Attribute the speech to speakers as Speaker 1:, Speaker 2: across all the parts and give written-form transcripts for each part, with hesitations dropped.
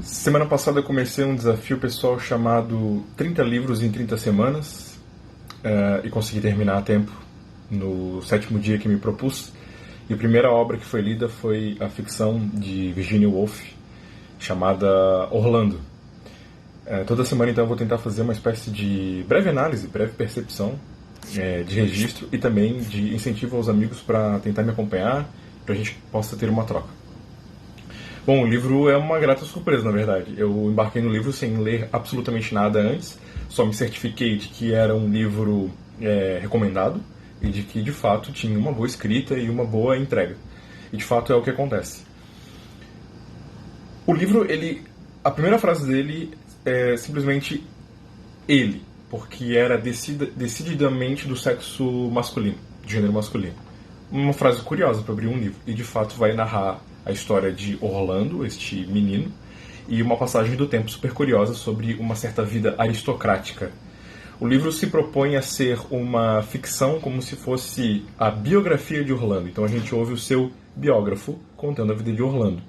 Speaker 1: Semana passada eu comecei um desafio pessoal chamado 30 livros em 30 semanas e consegui terminar a tempo no sétimo dia que me propus. E a primeira obra que foi lida foi a ficção de Virginia Woolf, chamada Orlando. Toda semana então eu vou tentar fazer uma espécie de breve análise, breve percepção de registro e também de incentivo aos amigos para tentar me acompanhar, para a gente possa ter uma troca. Bom, o livro é uma grata surpresa, na verdade. Eu embarquei no livro sem ler absolutamente nada antes, só me certifiquei de que era um livro recomendado e de que, de fato, tinha uma boa escrita e uma boa entrega. E, de fato, é o que acontece. O livro, a primeira frase dele é simplesmente ele, porque era decididamente do sexo masculino, do gênero masculino. Uma frase curiosa para abrir um livro, e, de fato, vai narrar a história de Orlando, este menino, e uma passagem do tempo super curiosa sobre uma certa vida aristocrática. O livro se propõe a ser uma ficção como se fosse a biografia de Orlando. Então a gente ouve o seu biógrafo contando a vida de Orlando.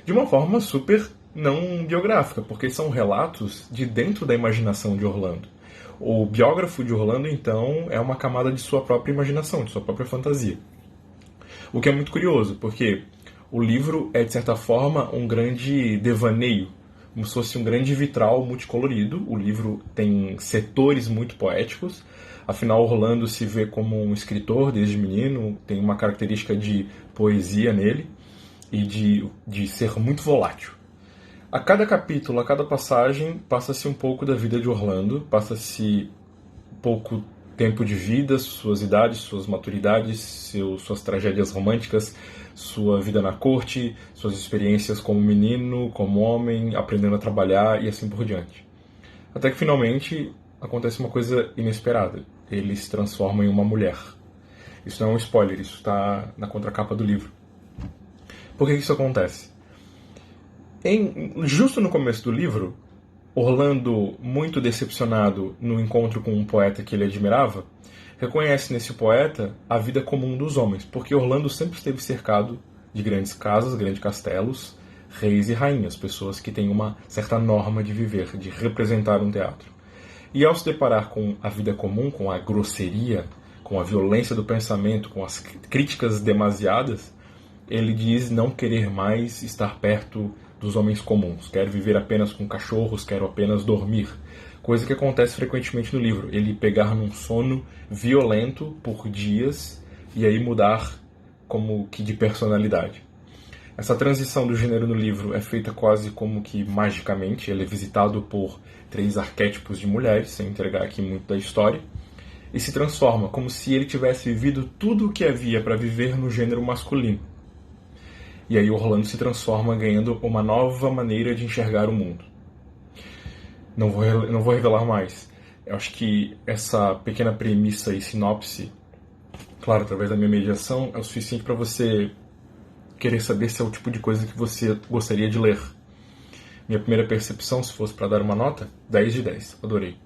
Speaker 1: De uma forma super não biográfica, porque são relatos de dentro da imaginação de Orlando. O biógrafo de Orlando, então, é uma camada de sua própria imaginação, de sua própria fantasia. O que é muito curioso, porque o livro é, de certa forma, um grande devaneio, como se fosse um grande vitral multicolorido. O livro tem setores muito poéticos, afinal Orlando se vê como um escritor desde menino, tem uma característica de poesia nele e de ser muito volátil. A cada capítulo, a cada passagem, passa-se um pouco da vida de Orlando, passa-se pouco tempo de vida, suas idades, suas maturidades, suas tragédias românticas, sua vida na corte, suas experiências como menino, como homem, aprendendo a trabalhar e assim por diante. Até que finalmente acontece uma coisa inesperada. Ele se transforma em uma mulher. Isso não é um spoiler, isso está na contracapa do livro. Por que isso acontece? Justo no começo do livro, Orlando, muito decepcionado no encontro com um poeta que ele admirava, reconhece nesse poeta a vida comum dos homens, porque Orlando sempre esteve cercado de grandes casas, grandes castelos, reis e rainhas, pessoas que têm uma certa norma de viver, de representar um teatro. E ao se deparar com a vida comum, com a grosseria, com a violência do pensamento, com as críticas demasiadas, ele diz não querer mais estar perto dos homens comuns, quer viver apenas com cachorros, quer apenas dormir. Coisa que acontece frequentemente no livro. Ele pegar num sono violento por dias e aí mudar como que de personalidade. Essa transição do gênero no livro é feita quase como que magicamente. Ele é visitado por 3 arquétipos de mulheres, sem entregar aqui muito da história, e se transforma como se ele tivesse vivido tudo o que havia para viver no gênero masculino. E aí Orlando se transforma ganhando uma nova maneira de enxergar o mundo. Não vou revelar mais. Eu acho que essa pequena premissa e sinopse, claro, através da minha mediação, é o suficiente para você querer saber se é o tipo de coisa que você gostaria de ler. Minha primeira percepção, se fosse para dar uma nota, 10 de 10. Adorei.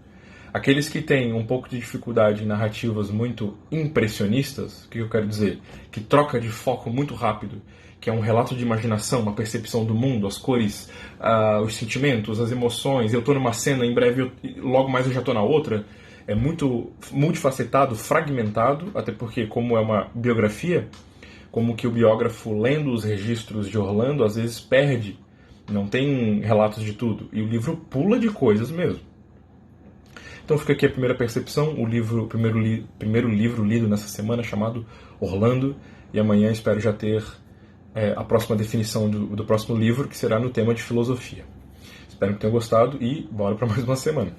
Speaker 1: Aqueles que têm um pouco de dificuldade em narrativas muito impressionistas, o que eu quero dizer? Que troca de foco muito rápido, que é um relato de imaginação, uma percepção do mundo, as cores, os sentimentos, as emoções. Eu estou numa cena, em breve, logo mais eu já estou na outra. É muito multifacetado, fragmentado, até porque, como é uma biografia, como que o biógrafo, lendo os registros de Orlando, às vezes perde, não tem relatos de tudo. E o livro pula de coisas mesmo. Então fica aqui a primeira percepção, o primeiro livro lido nessa semana, chamado Orlando, e amanhã espero já ter a próxima definição do próximo livro, que será no tema de filosofia. Espero que tenham gostado e bora para mais uma semana.